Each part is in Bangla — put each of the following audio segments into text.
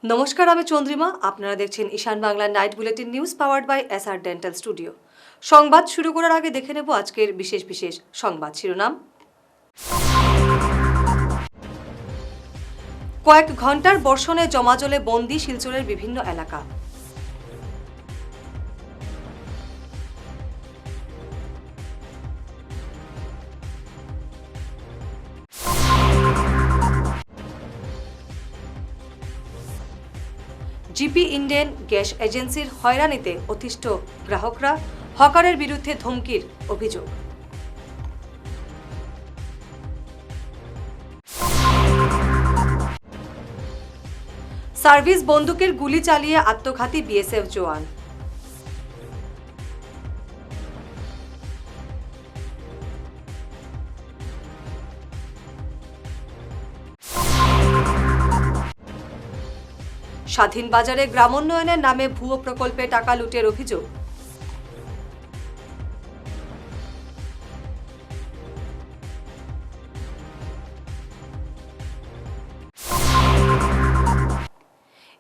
নমস্কার, আমি চন্দ্রিমা। আপনারা দেখছেন Ishan Bangla night bulletin news powered by SR dental studio. সংবাদ শুরু করার আগে দেখে নেব আজকের বিশেষ বিশেষ সংবাদ শিরোনাম। কয়েক ঘন্টার বর্ষণে জমাজলে বন্দি শিলচরের বিভিন্ন এলাকা। জিপি ইন্ডেন গ্যাস এজেন্সির হয়রানিতে অতিষ্ঠ গ্রাহকরা, হকারের বিরুদ্ধে ধমকির অভিযোগ। সার্ভিস বন্দুকের গুলি চালিয়ে আত্মঘাতী বিএসএফ জওয়ান। স্বাধীন বাজারে গ্রামোন্নয়নের নামে ভুয়ো প্রকল্পে টাকা লুটের অভিযোগ।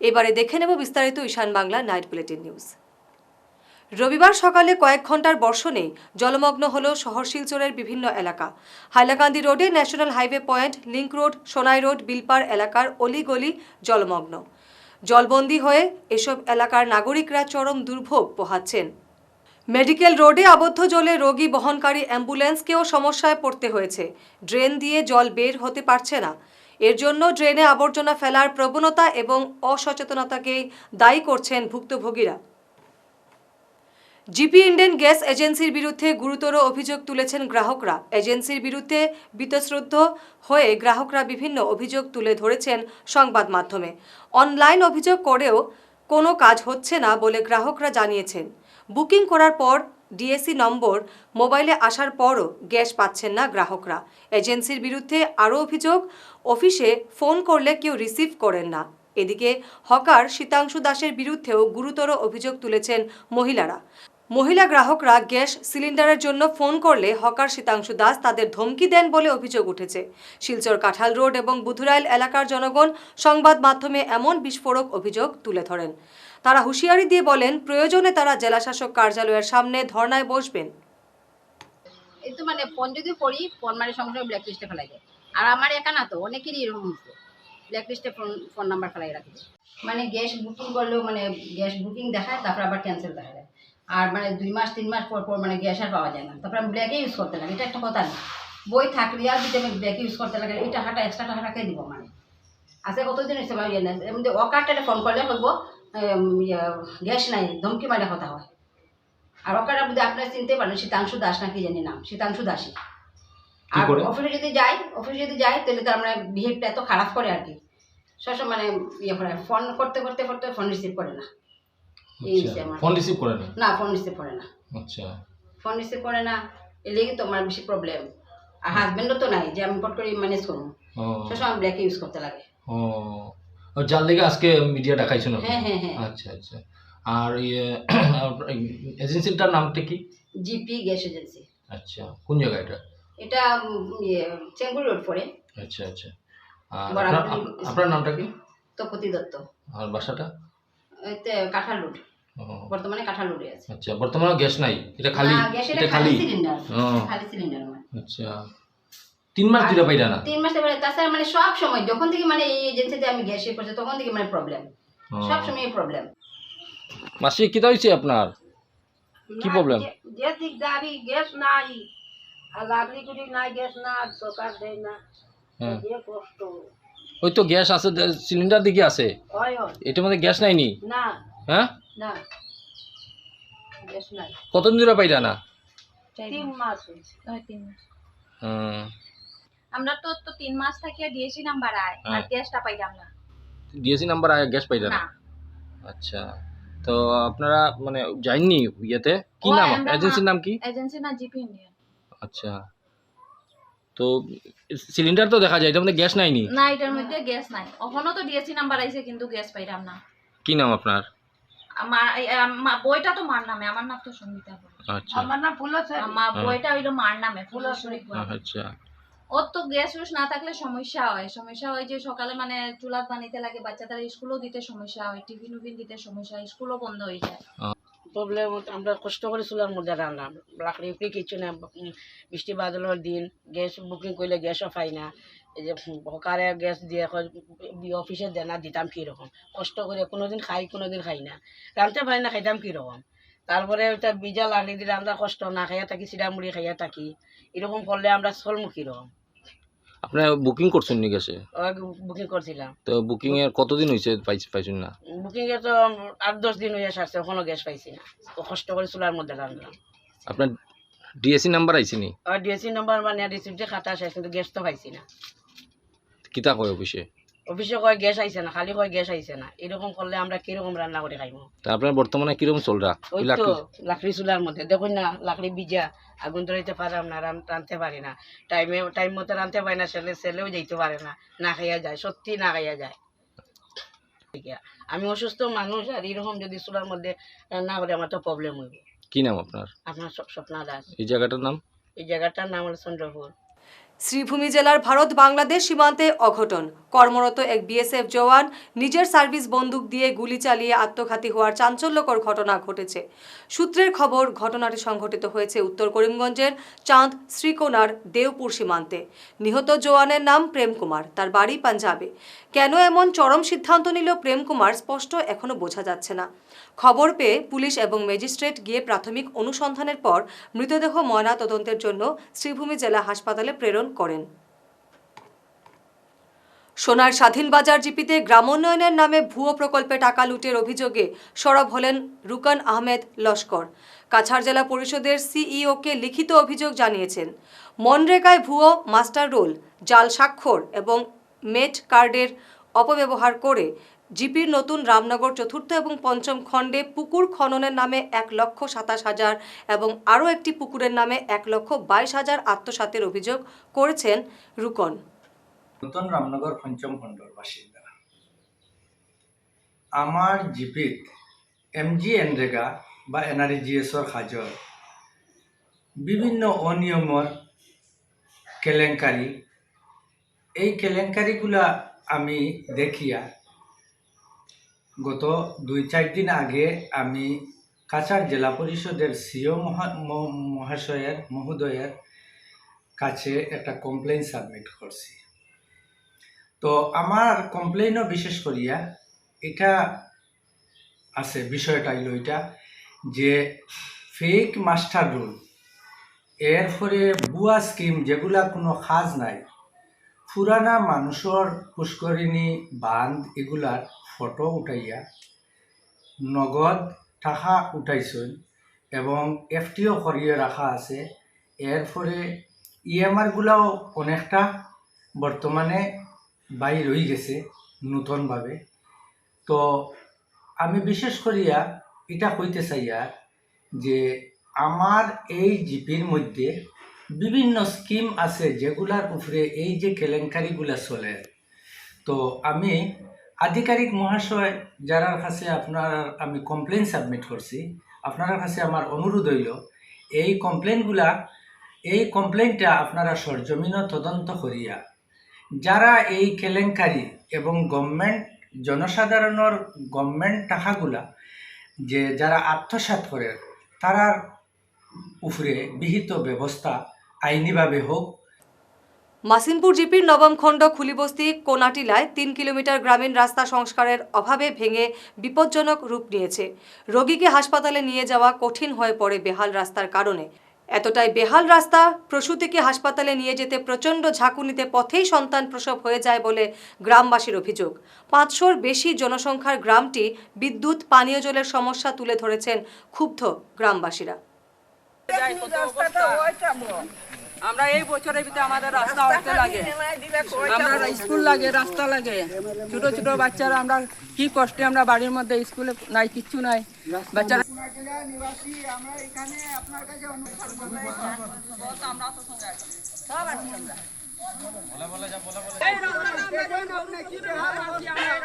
এবারে দেখে নেব বিস্তারিত ঈশান বাংলা নাইট বুলেটিন নিউজ। রবিবার সকালে কয়েক ঘন্টার বর্ষণে জলমগ্ন হল শহর শিলচরের বিভিন্ন এলাকা। হাইলাকান্দি রোডে national highway point, link road, Sonai road, Bilpar এলাকার অলিগলি জলমগ্ন। জলবন্দী হয়ে এসব এলাকার নাগরিকরা চরম দুর্ভোগ পোহাচ্ছেন। মেডিকেল রোডে আবদ্ধ জলে রোগী বহনকারী অ্যাম্বুলেন্সকেও সমস্যায় পড়তে হয়েছে। ড্রেন দিয়ে জল বের হতে পারছে না। এর জন্য ড্রেনে আবর্জনা ফেলার প্রবণতা এবং অসচেতনতাকেই দায়ী করছেন ভুক্তভোগীরা। জিপি ইন্ডেন গ্যাস এজেন্সির বিরুদ্ধে গুরুতর অভিযোগ তুলেছেন গ্রাহকরা। এজেন্সির বিরুদ্ধে বীতশ্রদ্ধ হয়ে গ্রাহকরা বিভিন্ন অভিযোগ তুলে ধরেছেন সংবাদ মাধ্যমে। অনলাইন অভিযোগ করেও কোনো কাজ হচ্ছে না বলে গ্রাহকরা জানিয়েছেন। বুকিং করার পর ডিএসি নম্বর মোবাইলে আসার পরও গ্যাস পাচ্ছেন না গ্রাহকরা। এজেন্সির বিরুদ্ধে আরও অভিযোগ, অফিসে ফোন করলে কেউ রিসিভ করেন না। এদিকে হকার শীতাংশু দাসের বিরুদ্ধেও গুরুতর অভিযোগ তুলেছেন মহিলারা। মহিলা গ্রাহকরা গ্যাস সিলিন্ডারের জন্য ফোন করলে হকার শীতাংশু দাস তাদের ধমকি দেন বলে অভিযোগ উঠেছে। শিলচর কাঁঠাল রোড এবং বুধুরাইল এলাকার জনগণ সংবাদ মাধ্যমে এমন বিস্ফোরক অভিযোগ তুলে ধরেন। তারা হুঁশিয়ারি দিয়ে বলেন, প্রয়োজনে তারা জেলাশাসক কার্যালয়ের সামনে ধর্নায় বসবেন। এই তো মানে ফোন যদি করি, ফোন মানে সঙ্গে সঙ্গে ব্ল্যাক লিস্টে ফেলাই যায়। আর আমার একা না তো, অনেকেরই এরকম হচ্ছে, ব্ল্যাক লিস্টে ফোন নাম্বার ফেলাই রাখি। মানে গ্যাস বুকিং করলেও মানে গ্যাস বুকিং দেখায়, তারপর আবার ক্যান্সেল দেখা যায়। আর মানে 2 মাস 3 মাস পর পর মানে গ্যাস আর পাওয়া যায় না। তারপর আমি ব্ল্যাকে ইউজ করতে লাগে, এটা একটা কথা না। বই থাকলে আর যদি আমি ব্ল্যাকে ইউজ করতে লাগে, এই টাকাটা এক্সট্রা টাকাটাকে দিব মানে। আজকে কতদিন হচ্ছে আমি জানি না, এমনি অকারটারে ফোন করলে হইব গ্যাস নাই, ধমকি মারে কথা হয়। আর ওকারটা যদি আপনারা চিনতে পারেন, শীতাংশু দাস নাকি জানি নাম, শীতাংশু দাসী। আর অফিসে যদি যাই তাহলে তো আমরা বিহেভটা এত খারাপ করে আর কি, সবসময় মানে ইয়ে করে, ফোন করতে করতে করতে ফোন রিসিভ করে না। ফোন রিসিভ করে না? না, ফোন রিসিভ করে না। আচ্ছা, ফোন রিসিভ করে না, এর লেগে তো আমার বেশি প্রবলেম। আর হাজবেন্ডও তো নাই যে আমি পট করে ম্যানেজ করবো, সবসময় ব্ল্যাকে ইউজ করতে লাগে। ও, যার লেগে আজকে মিডিয়া দেখাইছো না? হ্যাঁ হ্যাঁ হ্যাঁ। আচ্ছা আচ্ছা। আর এজেন্সিটার নামটা কি? GP gas agency. আচ্ছা, কোন জায়গা এটা? এটা চেঙ্গুরি রোড পড়ে। আচ্ছা আচ্ছা। আর আপনার নামটা কি? তপতি দত্ত। আর বাসাটা? এতে কাঁঠাল রোড, বর্তমানে কাঁঠাল রোডে আছে। আচ্ছা, বর্তমানে গ্যাস নাই? এটা খালি? এটা খালি সিলিন্ডার, খালি সিলিন্ডার। আচ্ছা, 3 মাস ধরে পাইরা না? 3 মাস ধরে। তাছাড়া মানে সব সময় যখন থেকে মানে এই এজেন্সিতে আমি গ্যাস ইয়ে করছি, তখন থেকে মানে প্রবলেম, সব সময় প্রবলেম। মাসি কি হইছে আপনার? কি প্রবলেম? যে দিকদারি গ্যাস নাই, আর লাগলি কুড়ি নাই, গ্যাস না, সরকার দেয় না, যে কষ্ট। ওই তো গ্যাস আছে, সিলিন্ডার দিকে আছে, হয় হয় এটার মধ্যে গ্যাস নাইনি? না হ্যাঁ না, গ্যাস নাই। কতদিন ধরে পাইরা না? 3 মাস হয়েছে। 3 মাস। হুম। আমরা তো 3 মাস থেকে ডিএসি নাম্বার আয় আর গ্যাসটা পাইলাম না। ডিএসি নাম্বার আয়, গ্যাস পাইলা না? আচ্ছা, তো আপনারা মানে যাইনি ইয়েতে? কি নাম এজেন্সির নাম কি? এজেন্সির নাম জিপি ইন্ডিয়ান। আচ্ছা, তো সিলিন্ডার তো দেখা যায়, এটার মধ্যে গ্যাস নাইনি? না, এটার মধ্যে গ্যাস নাই। এখনো তো ডিএসি নাম্বার আইছে কিন্তু গ্যাস পাইলাম না। কি নাম আপনার? আমার বইটা তো মার নামে, আমার নাম তো সঙ্গীতা। আচ্ছা, আমার নাম ফুলছড়ি। আমার বইটা হইলো মার নামে, ফুলছড়ি। আচ্ছা। ওর তো গ্যাস উস না থাকলে সমস্যা হয় যে সকালে মানে চুলাত বানাইতে লাগে, বাচ্চাদের স্কুলও দিতে সমস্যা হয়, টিফিন উফিন দিতে সমস্যা হয়, স্কুলও বন্ধ হয়ে যায়। প্রবলেম আমরা কষ্ট করে চুলার মধ্যে রান্না লাকড়ি উকড়ি কিছু না। বৃষ্টি বাদলের দিন গ্যাস বুকিং করলে গ্যাসও পাই না। এই যে হকারে গ্যাস দিয়ে অফিসে দেনা দিতাম কীরকম কষ্ট করে, কোনোদিন খাই কোনোদিন খাই না, রাঁধতে পারি না, খাইতাম কীরকম। তারপরে ওইটা বিজা লাকড়ি দিয়ে রান্না কষ্ট, না খাইয়া থাকি, চিড়া মুড়ি খাইয়া থাকি, এরকম করলে আমরা চলমু কীরকম। আপনার বুকিং করছেন নি গ্যাসে? বুকিং করছিলাম। তো বুকিং এর কতদিন হয়েছে পাইছেন না? বুকিং এ তো 8-10 দিন হয়ে আসছে, এখনো গ্যাস পাইছি না। কষ্ট করে চুলার মধ্যে রান্নাম। আপনার ডিএসসি নাম্বার আইছে নি? ডিএসসি নাম্বার মানে রিসিপ্টে খাতা আসে, কিন্তু গ্যাস তো পাইছি না। কিতা কয় অফিসে? অফিসে কয় গ্যাস আইছে না, খালি কয় গ্যাস আইছে না। এরকম করলে আমরা কিরকম রান্না করে খাইবো? তা আপনার বর্তমানে কিরকম চলরা? ওই তো লাকড়ি চুলার মধ্যে দেখুন না, লাকড়ি বিজা, আগুন ধরাইতে পারাম না, রাঁধতে পারি না, টাইম মতো রাঁধতে পারি না, ছেলেও যাইতে পারে না, না খাইয়া যায়, সত্যি না খাইয়া যায়। আমি অসুস্থ মানুষ, আর এরকম যদি চুলার মধ্যে রান্না করে আমার তো প্রবলেম হইব। কি নাম আপনার? আপনার স্বপ্না দাস। এই জায়গাটার নাম? এই জায়গাটার নাম হলো চন্দ্রপুর। শ্রীভূমি জেলার ভারত বাংলাদেশ সীমান্তে অঘটন। কর্মরত এক বিএসএফ জওয়ান নিজের সার্ভিস বন্দুক দিয়ে গুলি চালিয়ে আত্মঘাতী হওয়ার চাঞ্চল্যকর ঘটনা ঘটেছে। সূত্রের খবর, ঘটনাটি সংঘটিত হয়েছে উত্তর করিমগঞ্জের চাঁদ শ্রীকোনার দেওপুর সীমান্তে। নিহত জওয়ানের নাম প্রেম কুমার, তার বাড়ি পাঞ্জাবে। কেন এমন চরম সিদ্ধান্ত নিল প্রেম কুমার স্পষ্ট এখনো বোঝা যাচ্ছে না। খবর পেয়ে পুলিশ এবং ম্যাজিস্ট্রেট গিয়ে প্রাথমিক অনুসন্ধানের পর মৃতদেহ ময়না তদন্তের জন্য শ্রীভূমি জেলা হাসপাতালে প্রেরণ করেন। সোনার স্বাধীন বাজার জিপিতে গ্রামোন্নয়নের নামে ভুয়ো প্রকল্পে টাকা লুটের অভিযোগে সরব হলেন রুকন আহমেদ লস্কর। কাছাড় জেলা পরিষদের সিইওকে লিখিত অভিযোগ জানিয়েছেন। মনরেগায় ভুয়ো মাস্টার রোল, জাল স্বাক্ষর এবং মেট কার্ডের অপব্যবহার করে জিপির নতুন রামনগর ৪র্থ এবং ৫ম খণ্ডে পুকুর খননের নামে ১,২৭,০০০ এবং আরও একটি পুকুরের নামে ১,২২,০০০ আত্মসাতের অভিযোগ করেছেন রুকন। নতুন রামনগর ৫ম খণ্ডর বাসিন্দা। আমার জিপিত এমজি এনরেগা বা এনআরজিএসর কাজর বিভিন্ন অনিয়মর কেলেঙ্কারি, এই কেলেঙ্কারিগুলা আমি দেখিয়া গত 2-4 দিন আগে আমি কাছাড় জেলা পরিষদের সিও মহোদয়ের কাছে একটা কমপ্লেন সাবমিট করছি। তো আমার কমপ্লেনও বিশেষ করিয়া এটা আছে, বিষয়টা হইল এটা যে ফেক মাস্টার রুল, এরপরে বুয়া স্কিম যেগুলা কোনো কাজ নাই, পুরানা মানুষের পুষ্করিণী বাঁধ এগুলার ফটো উঠাইয়া নগদ টাকা উঠাইছেন এবং এফটিও করিয়ে রাখা আছে। এরপরে ইএমআরগুলাও অনেকটা বর্তমানে বাইর হয়ে গেছে নতুনভাবে। তো আমি বিশেষ করিয়া এটা কইতে চাইয়া যে আমার এই জিপির মধ্যে বিভিন্ন স্কিম আছে যেগুলার উপরে এই যে কেলেঙ্কারিগুলা চলে। তো আমি আধিকারিক মহাশয় যারার কাছে আপনার আমি কমপ্লেন সাবমিট করছি, আপনার কাছে আমার অনুরোধ হইল এই কমপ্লেনটা আপনারা সরজমিন তদন্ত করিয়া যারা এই কেলেঙ্কারি এবং গভর্নমেন্ট জনসাধারণের গভর্নমেন্ট টাকাগুলা যে যারা আত্মসাৎ করে তারার উপরে বিহিত ব্যবস্থা আইনিভাবে হোক। মাসিমপুর জিপির নবম খণ্ড খুলিবস্তি কোনাটিলায় ৩ কিলোমিটার গ্রামীণ রাস্তা সংস্কারের অভাবে ভেঙে বিপজ্জনক রূপ নিয়েছে। রোগীকে হাসপাতালে নিয়ে যাওয়া কঠিন হয়ে পড়ে বেহাল রাস্তার কারণে। এতটাই বেহাল রাস্তা, প্রসূতিকে হাসপাতালে নিয়ে যেতে প্রচণ্ড ঝাঁকুনিতে পথেই সন্তান প্রসব হয়ে যায় বলে গ্রামবাসীর অভিযোগ। ৫০০-র বেশি জনসংখ্যার গ্রামটি বিদ্যুৎ, পানীয় জলের সমস্যা তুলে ধরেছেন ক্ষুব্ধ গ্রামবাসীরা। আমরা এই বছরের ভিতরে আমাদের রাস্তা হতে লাগে, আমরা স্কুল লাগে, রাস্তা লাগে, ছোট ছোট বাচ্চারা আমরা কি কষ্টে আমরা বাড়ির মধ্যে স্কুলে নাই, কিচ্ছু নাই বাচ্চারা।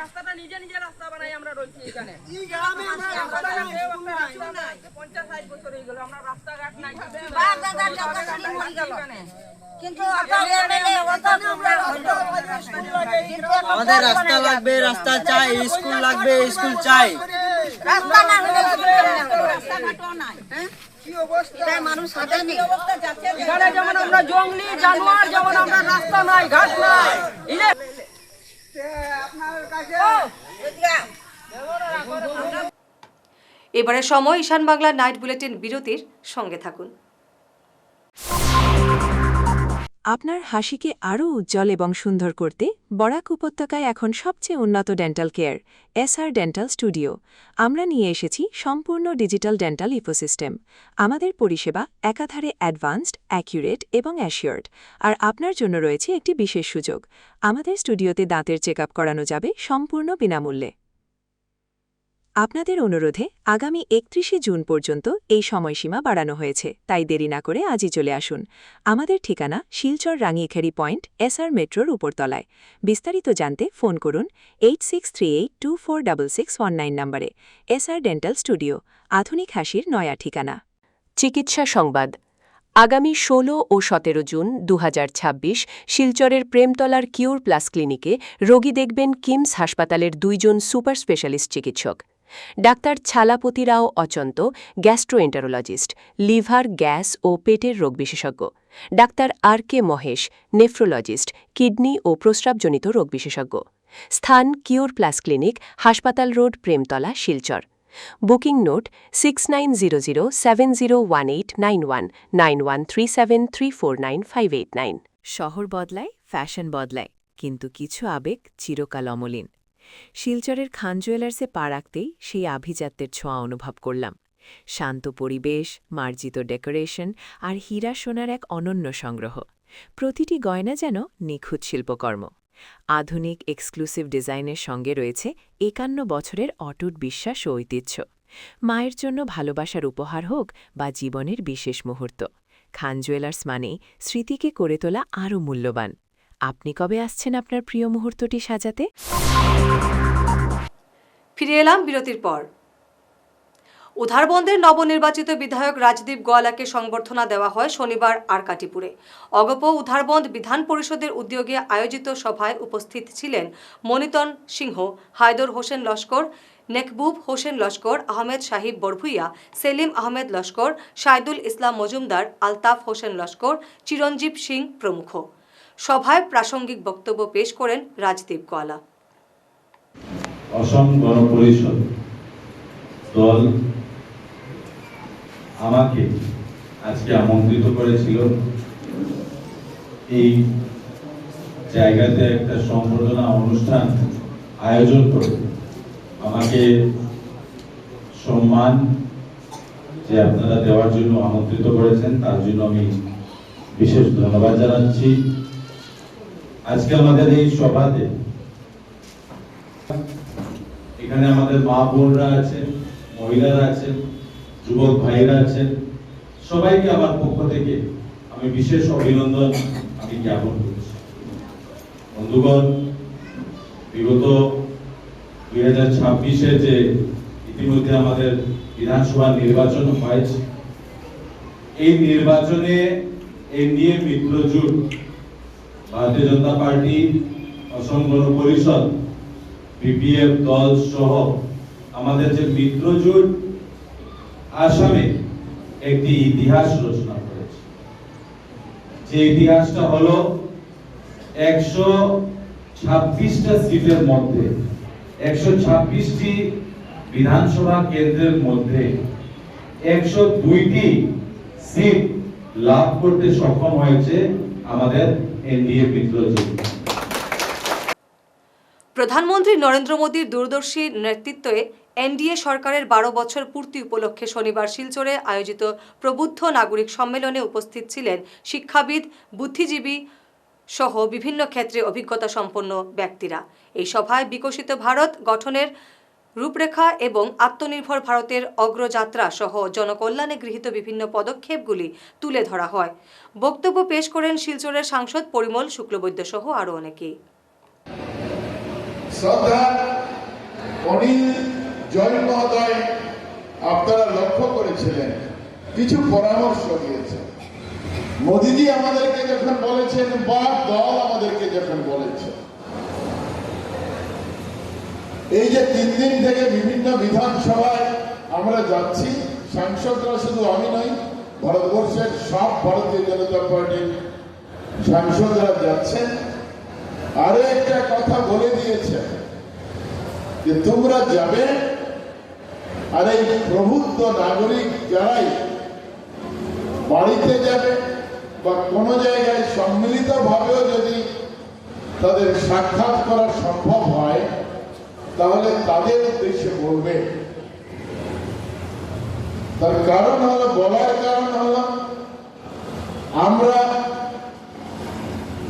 রাস্তাটা নিজে নিজে রাস্তা বানাই আমরা রয়েছি এখানে, 50-60 বছর হয়ে গেল আমরা রাস্তাঘাট নাই। আমাদের রাস্তা লাগবে, রাস্তা চাই, স্কুল লাগবে, স্কুল চাই। এখানে যেমন আমরা জঙ্গলি জানোয়ার, যেমন আমরা রাস্তা নাই, ঘাট নাই। এবারে সময় ঈশান বাংলা নাইট বুলেটিন বিরতির সঙ্গে থাকুন। আপনার হাসিকে আরও উজ্জ্বল এবং সুন্দর করতে বরাক উপত্যকায় এখন সবচেয়ে উন্নত dental care SR dental studio. আমরা নিয়ে এসেছি সম্পূর্ণ ডিজিটাল ডেন্টাল ইকোসিস্টেম। আমাদের পরিষেবা একাধারে অ্যাডভান্সড, অ্যাকিউরেট এবং অ্যাসিওর্ড। আর আপনার জন্য রয়েছে একটি বিশেষ সুযোগ। আমাদের স্টুডিওতে দাঁতের চেকআপ করানো যাবে সম্পূর্ণ বিনামূল্যে। আপনাদের অনুরোধে আগামী 31শে জুন পর্যন্ত এই সময়সীমা বাড়ানো হয়েছে, তাই দেরি না করে আজই চলে আসুন। আমাদের ঠিকানা শিলচর রাঙিয়াখাড়ি পয়েন্ট, এসআর মেট্রোর উপরতলায়। বিস্তারিত জানতে ফোন করুন 8638246619 নম্বরে। এসআর ডেন্টাল স্টুডিও, আধুনিক হাসির নয়া ঠিকানা। চিকিৎসা সংবাদ। আগামী 16 ও 17 জুন 2026 শিলচরের প্রেমতলার কিউর প্লাস ক্লিনিকে রোগী দেখবেন কিমস হাসপাতালের 2 জন সুপার স্পেশালিস্ট চিকিৎসক। Doctor Chalapathi Rao Achanta, gastroenterologist, liver, gas ও পেটের রোগ বিশেষজ্ঞ। Doctor R K. Mahesh, nephrologist, kidney ও প্রস্রাবজনিত রোগ বিশেষজ্ঞ। স্থান কিউর প্লাস ক্লিনিক, হাসপাতাল road, Premtala, Silchar. Booking note 6900701891 9137349589। শহর বদলায়, ফ্যাশন বদলায়, কিন্তু কিছু আবেগ চিরকাল অমলিন। শিলচরের খান জুয়েলার্সে পা রাখতেই সেই আভিজাত্যের ছোঁয়া অনুভব করলাম। শান্ত পরিবেশ, মার্জিত ডেকোরেশন আর হীরা সোনার এক অনন্য সংগ্রহ। প্রতিটি গয়না যেন নিখুঁত শিল্পকর্ম। আধুনিক এক্সক্লুসিভ ডিজাইনের সঙ্গে রয়েছে 51 বছরের অটুট বিশ্বাস ও ঐতিহ্য। মায়ের জন্য ভালোবাসার উপহার হোক বা জীবনের বিশেষ মুহূর্ত, খান জুয়েলার্স মানেই স্মৃতিকে করে তোলা আরও মূল্যবান। আপনি কবে আসছেন আপনার প্রিয় মুহূর্তটি সাজাতে? ফিরে এলাম বিরতির পর। উধারবন্দের নবনির্বাচিত বিধায়ক রাজদীপ গোয়ালাকে সংবর্ধনা দেওয়া হয় শনিবার আরকাটিপুরে। অগপ উধারবন্দ বিধান পরিষদের উদ্যোগে আয়োজিত সভায় উপস্থিত ছিলেন মনিতন সিংহ, হায়দর হোসেন লস্কর, নেকবুব হোসেন লস্কর, আহমেদ সাহিব বড়ভুইয়া, সেলিম আহমেদ লস্কর, শাহিদুল ইসলাম মজুমদার, আলতাফ হোসেন লস্কর, চিরঞ্জীব সিং প্রমুখ। সভায় প্রাসঙ্গিক বক্তব্য পেশ করেন রাজদীপ গোয়ালা। অসম গণপরিষদ দল আমাকে আজকে আমন্ত্রিত করেছিল এই জায়গাতে একটা সম্বর্ধনা অনুষ্ঠান আয়োজন করে আমাকে সম্মান যে আপনারা দেওয়ার জন্য আমন্ত্রিত করেছেন, তার জন্য আমি বিশেষ ধন্যবাদ জানাচ্ছি। আজকে আমাদের এই সভাতে এখানে আমাদের মা বোনরা আছেন, মহিলারা আছেন, যুবক ভাইরা আছেন, সবাইকে আমার পক্ষ থেকে আমি বিশেষ অভিনন্দন আমি জ্ঞাপন করছি। বন্ধুগণ, বিগত 2026-এ যে ইতিমধ্যে আমাদের বিধানসভা নির্বাচন হয়েছে, এই নির্বাচনে এনডিএ মিত্রজোট, ভারতীয় জনতা পার্টি, অসম গণ পরিষদ, বিপিএফ দল সহ আমাদের যে মিত্রজোট আসামে একটি ইতিহাস রচনা করেছে। যে ইতিহাসটা হলো 126টা সিটের মধ্যে, 126টি বিধানসভা কেন্দ্রের মধ্যে 102টি সিট লাভ করতে সক্ষম হয়েছে আমাদের এনডিএ মিত্রজোট। প্রধানমন্ত্রী নরেন্দ্র মোদীর দূরদর্শী নেতৃত্বে এনডিএ সরকারের 12 বছর পূর্তি উপলক্ষে শনিবার শিলচরে আয়োজিত প্রবুদ্ধ নাগরিক সম্মেলনে উপস্থিত ছিলেন শিক্ষাবিদ, বুদ্ধিজীবী সহ বিভিন্ন ক্ষেত্রে অভিজ্ঞতা সম্পন্ন ব্যক্তিরা। এই সভায় বিকশিত ভারত গঠনের রূপরেখা এবং আত্মনির্ভর ভারতের অগ্রযাত্রা সহ জনকল্যাণে গৃহীত বিভিন্ন পদক্ষেপগুলি তুলে ধরা হয়। বক্তব্য পেশ করেন শিলচরের সাংসদ পরিমল শুক্লবৈদ্য সহ আরও অনেকেই। শ্রদ্ধা অনিল জৈন মহোদয় আপনারা লক্ষ্য করেছিলেন, কিছু পরামর্শ দিয়েছেন। মোদিজি আমাদেরকে যখন বলেছেন বা দল আমাদেরকে যখন বলেছে, এই যে 3 দিন থেকে বিভিন্ন বিধানসভায় আমরা যাচ্ছি, সাংসদরা শুধু আমি নই, ভারতবর্ষের সব ভারতীয় জনতা পার্টির সাংসদরা যাচ্ছেন। আরো একটা কথা বলে দিয়েছে যে তোমরা যাবে আর এই প্রবুদ্ধ নাগরিক যারাই বাড়িতে যাবে বা কোনো জায়গায় সম্মিলিত ভাবেও যদি তাদের সাক্ষাৎ করা সম্ভব হয়, তাহলে তাদের উদ্দেশ্যে বলবে। তার কারণ হলো, বলার কারণ হলো, আমরা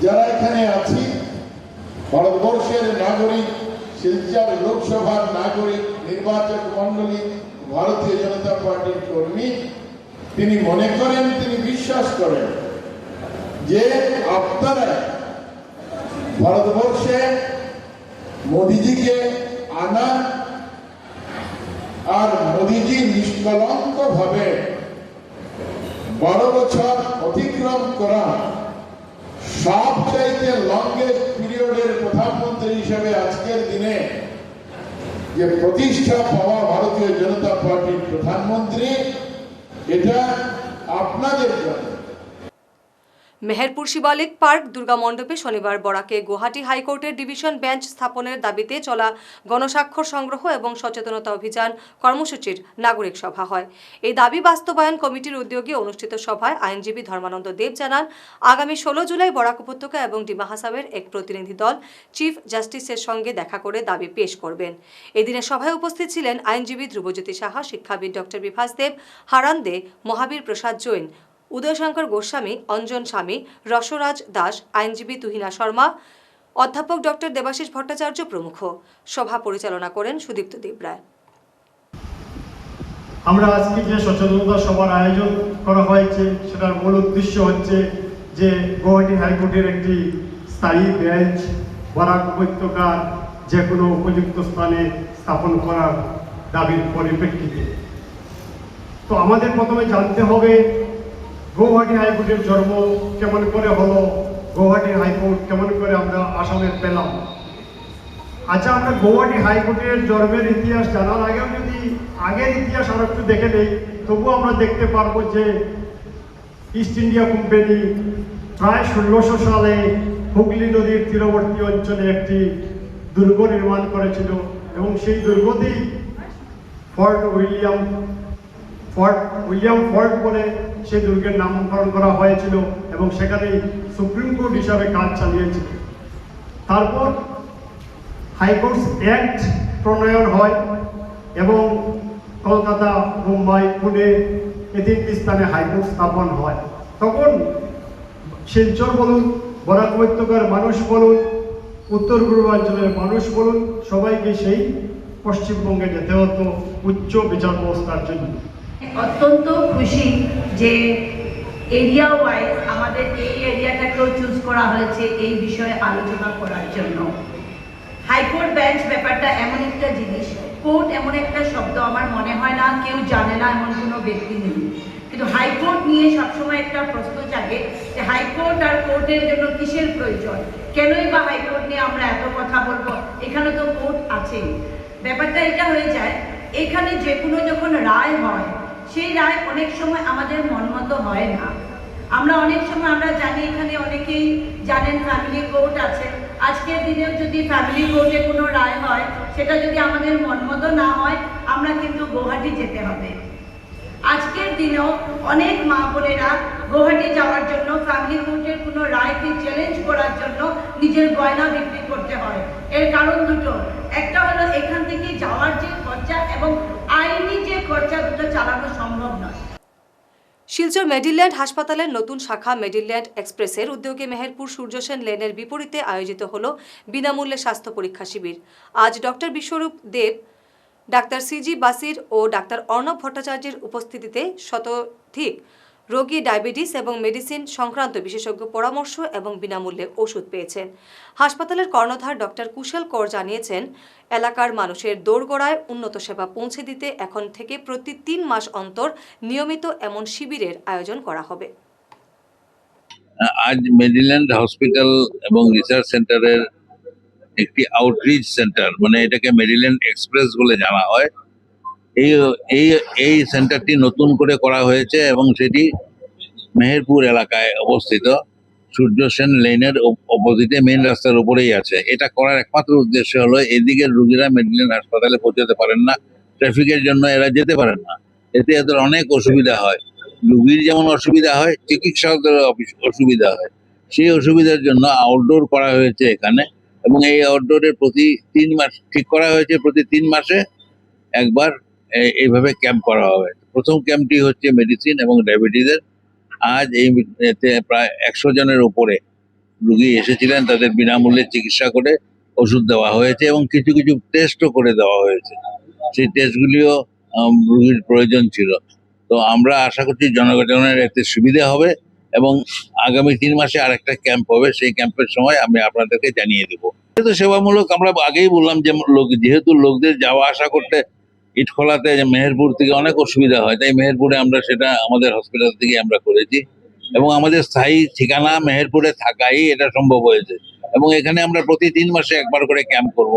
যারা এখানে আছি ভারতবর্ষের নাগরিক, শিলচর লোকসভার নাগরিক, নির্বাচক মন্ডলী, ভারতীয় জনতা পার্টির কর্মী, তিনি মনে করেন, তিনি বিশ্বাস করেন যে আপনারা ভারতবর্ষে মোদিজিকে আনা আর মোদিজি নিষ্কলঙ্ক ভাবে 12 বছর অতিক্রম করা সবচাইতে লংগেস্ট পিরিয়ডের প্রধানমন্ত্রী হিসেবে আজকের দিনে যে প্রতিষ্ঠা পাওয়া ভারতীয় জনতা পার্টির প্রধানমন্ত্রী, এটা আপনাদের জন্য। মেহেরপুর শিবালিক পার্ক দুর্গা মণ্ডপে শনিবার বরাকে গুয়াহাটি হাইকোর্টের ডিভিশন বেঞ্চ স্থাপনের দাবিতে চলা গণস্বাক্ষর সংগ্রহ এবং সচেতনতা অভিযান কর্মসূচির নাগরিক সভা হয়। এই দাবি বাস্তবায়ন কমিটির উদ্যোগে অনুষ্ঠিত সভায় আইনজীবী ধর্মানন্দ দেব জানান, আগামী 16 জুলাই বরাক উপত্যকা এবং ডিমা হাসাওয়ের এক প্রতিনিধি দল চিফ জাস্টিসের সঙ্গে দেখা করে দাবি পেশ করবেন। এদিনে সভায় উপস্থিত ছিলেন আইনজীবী ধ্রুবজ্যোতি সাহা, শিক্ষাবিদ ডক্টর বিভাস দেব, হারান দে, মহাবীর প্রসাদ জৈন, উদয়শঙ্কর গোস্বামী, অঞ্জন স্বামী, রসরাজ দাস, আইনজীবী তুহিনা শর্মা, অধ্যাপক ডক্টর দেবাশিস ভট্টাচার্য প্রমুখ। সভা পরিচালনা করেন সুদীপ্ত দেবরায়। আমরা আজকে যে সচেতনতা সভার আয়োজন করা হয়েছে, সেটার মূল উদ্দেশ্য হচ্ছে যে গুয়াহাটি হাইকোর্টের একটি স্থায়ী বেঞ্চ বরাক উপত্যকার যে কোনো উপযুক্ত স্থানে স্থাপন করার দাবির পরিপ্রেক্ষিতে। তো আমাদের প্রথমে জানতে হবে গুয়াহাটি হাইকোর্টের জন্ম কেমন করে হলো, গুয়াহাটি হাইকোর্ট কেমন করে আমরা আসামে পেলাম। আচ্ছা, আমরা গুয়াহাটি হাইকোর্টের জন্মের ইতিহাস জানার আগেও যদি আগের ইতিহাস আর একটু দেখে নেই, তবুও আমরা দেখতে পারবো যে ইস্ট ইন্ডিয়া কোম্পানি প্রায় 1600 সালে হুগলি নদীর তীরবর্তী অঞ্চলে একটি দুর্গ নির্মাণ করেছিল এবং সেই দুর্গতেই ফোর্ট উইলিয়াম ফোর্ট বলে সেই দুর্গের নামকরণ করা হয়েছিল এবং সেখানেই সুপ্রিম কোর্ট হিসাবে কাজ চালিয়েছিল। তারপর হাইকোর্টস অ্যাক্ট প্রণয়ন হয় এবং কলকাতা, মুম্বাই, পুনে এই 3টি স্থানে হাইকোর্ট স্থাপন হয়। তখন শিলচর বলুন, বরাক উপত্যকার মানুষ বলুন, উত্তর পূর্বাঞ্চলের মানুষ বলুন, সবাইকে সেই পশ্চিমবঙ্গে যেতে হতো উচ্চ বিচার ব্যবস্থার জন্য। অত্যন্ত খুশি যে এরিয়া ওয়াইজ আমাদের এই এরিয়াটাকেও চুজ করা হয়েছে এই বিষয়ে আলোচনা করার জন্য। হাইকোর্ট বেঞ্চ ব্যাপারটা এমন একটা জিনিস, কোর্ট এমন একটা শব্দ আমার মনে হয় না কেউ জানে না এমন কোনো ব্যক্তি নেই, কিন্তু হাইকোর্ট নিয়ে সবসময় একটা প্রশ্ন জাগে যে হাইকোর্ট আর কোর্টের জন্য কিসের প্রয়োজন, কেনই বা হাইকোর্ট নিয়ে আমরা এত কথা বলবো, এখানে তো কোর্ট আছেই। ব্যাপারটা এটা হয়ে যায়, এখানে যে কোনো যখন রায় হয় সেই রায় অনেক সময় আমাদের মনমতো হয় না। আমরা অনেক সময় আমরা জানি, এখানে অনেকেই জানেন ফ্যামিলি কোর্ট আছে। আজকের দিনেও যদি ফ্যামিলি কোর্টে কোনো রায় হয়, সেটা যদি আমাদের মনমতো না হয়, আমরা কিন্তু গুয়াহাটি যেতে হবে। আজকের দিনেও অনেক মা বোনেরা গুয়াহাটি যাওয়ার জন্য ফ্যামিলি কোর্টের কোনো রায়কে চ্যালেঞ্জ করার জন্য নিজের গয়না বিক্রি করতে হয়। এর কারণ দুটো, একটা হলো এখান থেকে যাওয়ার যে খরচা এবং আইনি যে খরচা, দুটো চালানো সম্ভব নয়। শিলচর মেডিল্যান্ড হাসপাতালের নতুন শাখা মেডিল্যান্ড এক্সপ্রেসের উদ্যোগে মেহেরপুর সূর্যসেন লেনের বিপরীতে আয়োজিত হল বিনামূল্যে স্বাস্থ্য পরীক্ষা শিবির। আজ ডক্টর বিশ্বরূপ দেব, ডাক্তার সিজি বাসির ও ডাক্তার অর্ণব ভট্টাচার্যের উপস্থিতিতে শতাধিক রোগী ডায়াবেটিস এবং মেডিসিন সংক্রান্ত বিশেষজ্ঞ পরামর্শ এবং বিনামূল্যে ওষুধ পেয়েছেন। হাসপাতালের কর্ণধার ডক্টর কুশল কর জানিয়েছেন, এলাকার মানুষের দোরগোড়ায় উন্নত সেবা পৌঁছে দিতে এখন থেকে প্রতি 3 মাস অন্তর নিয়মিত এমন শিবিরের আয়োজন করা হবে। আজ মেরিল্যান্ড হসপিটাল এবং রিসার্চ সেন্টারের একটি আউটরিচ সেন্টার, মানে এটাকে মেরিল্যান্ড এক্সপ্রেস বলে জানা হয়, এই এই এই সেন্টারটি নতুন করে করা হয়েছে এবং সেটি মেহেরপুর এলাকায় অবস্থিত, সূর্য সেন লেনের অপোজিটে মেইন রাস্তার উপরেই আছে। এটা করার একমাত্র উদ্দেশ্য হলো এদিকের রুগীরা মেডিকেল হাসপাতালে পৌঁছাতে পারেন না, ট্রাফিকের জন্য এরা যেতে পারেন না, এতে এদের অনেক অসুবিধা হয়। রুগীর যেমন অসুবিধা হয়, চিকিৎসকদের অসুবিধা হয়। সেই অসুবিধার জন্য আউটডোর করা হয়েছে এখানে, এবং এই আউটডোরে প্রতি 3 মাস ঠিক করা হয়েছে, প্রতি 3 মাসে একবার এইভাবে ক্যাম্প করা হবে। প্রথম ক্যাম্পটি হচ্ছে মেডিসিন এবং ডায়াবেটিসের। আজ এতে প্রায় 100 জনের উপরে রুগী এসেছিলেন, তাদের বিনামূল্যে চিকিৎসা করে ওষুধ দেওয়া হয়েছে এবং কিছু কিছু টেস্টও করে দেওয়া হয়েছে। সেই টেস্টগুলিও রুগীর প্রয়োজন ছিল। তো আমরা আশা করছি জনগণের এতে সুবিধা হবে এবং আগামী 3 মাসে আরেকটা ক্যাম্প হবে, সেই ক্যাম্পের সময় আমি আপনাদেরকে জানিয়ে দেবো। যেহেতু সেবামূলক, আমরা আগেই বললাম যে যেহেতু লোকদের যাওয়া আসা করতে ইটখোলাতে মেহেরপুর থেকে অনেক অসুবিধা হয়, তাই মেহেরপুরে আমরা সেটা আমাদের হসপিটাল থেকে আমরা করেছি এবং আমাদের স্থায়ী ঠিকানা মেহেরপুরে থাকাই এটা সম্ভব হয়েছে এবং এখানে আমরা প্রতি 3 মাসে একবার করে ক্যাম্প করব।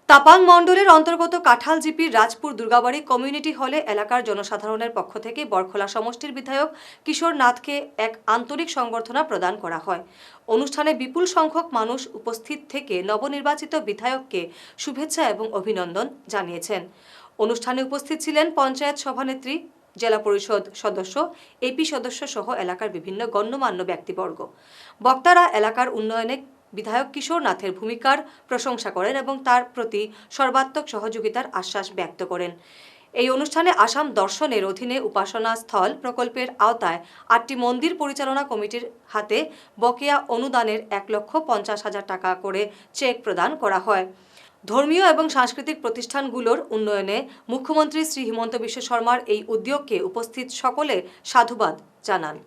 তাপাং মণ্ডলের অন্তর্গত কাঁঠাল জিপির রাজপুর দুর্গাবাড়ি কমিউনিটি হলে এলাকার জনসাধারণের পক্ষ থেকে বরখোলা সমষ্টির বিধায়ক কিশোর নাথকে এক আন্তরিক সংবর্ধনা প্রদান করা হয়। অনুষ্ঠানে বিপুল সংখ্যক মানুষ উপস্থিত থেকে নবনির্বাচিত বিধায়ককে শুভেচ্ছা এবং অভিনন্দন জানিয়েছেন। অনুষ্ঠানে উপস্থিত ছিলেন পঞ্চায়েত সভানেত্রী, জেলা পরিষদ সদস্য, এপি সদস্য সহ এলাকার বিভিন্ন গণ্যমান্য ব্যক্তিবর্গ। বক্তারা এলাকার উন্নয়নে বিধায়ক কিশোর নাথের ভূমিকার প্রশংসা করেন এবং তার প্রতি সর্বাত্মক সহযোগিতার আশ্বাস ব্যক্ত করেন। এই অনুষ্ঠানে আসাম দর্শনের অধীনে উপাসনা স্থল প্রকল্পের আওতায় 8টি মন্দির পরিচালনা কমিটির হাতে বকেয়া অনুদানের 1,50,000 টাকা করে চেক প্রদান করা হয়। ধর্মীয় এবং সাংস্কৃতিক প্রতিষ্ঠানগুলোর উন্নয়নে মুখ্যমন্ত্রী শ্রী হিমন্ত বিশ্ব শর্মার এই উদ্যোগকে উপস্থিত সকলে সাধুবাদ জানান।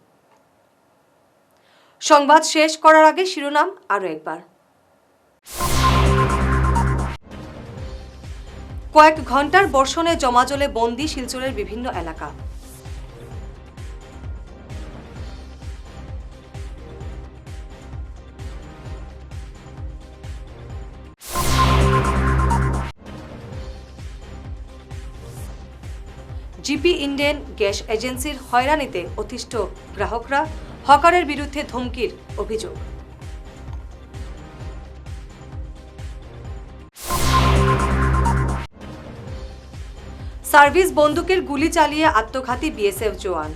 সংবাদ শেষ করার আগে শিরোনাম আরও একবার। কয়েক ঘন্টার বর্ষণে জমাজলে বন্দী শিলচরের বিভিন্ন এলাকা। জিপি ইন্ডেন গ্যাস এজেন্সির হয়রানিতে অতিষ্ঠ গ্রাহকরা, হকারের বিরুদ্ধে ধমকির অভিযোগ। সার্ভিস বন্দুকের গুলি চালিয়ে আত্মঘাতী বিএসএফ জওয়ান।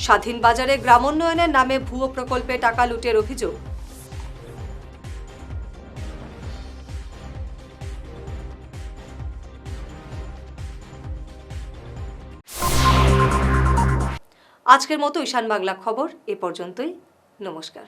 স্বাধীন বাজারে গ্রামোন্নয়নের নামে ভুয়ো প্রকল্পে টাকা লুটের অভিযোগ। আজকের মতো ঈশান বাংলা খবর এ পর্যন্তই। নমস্কার।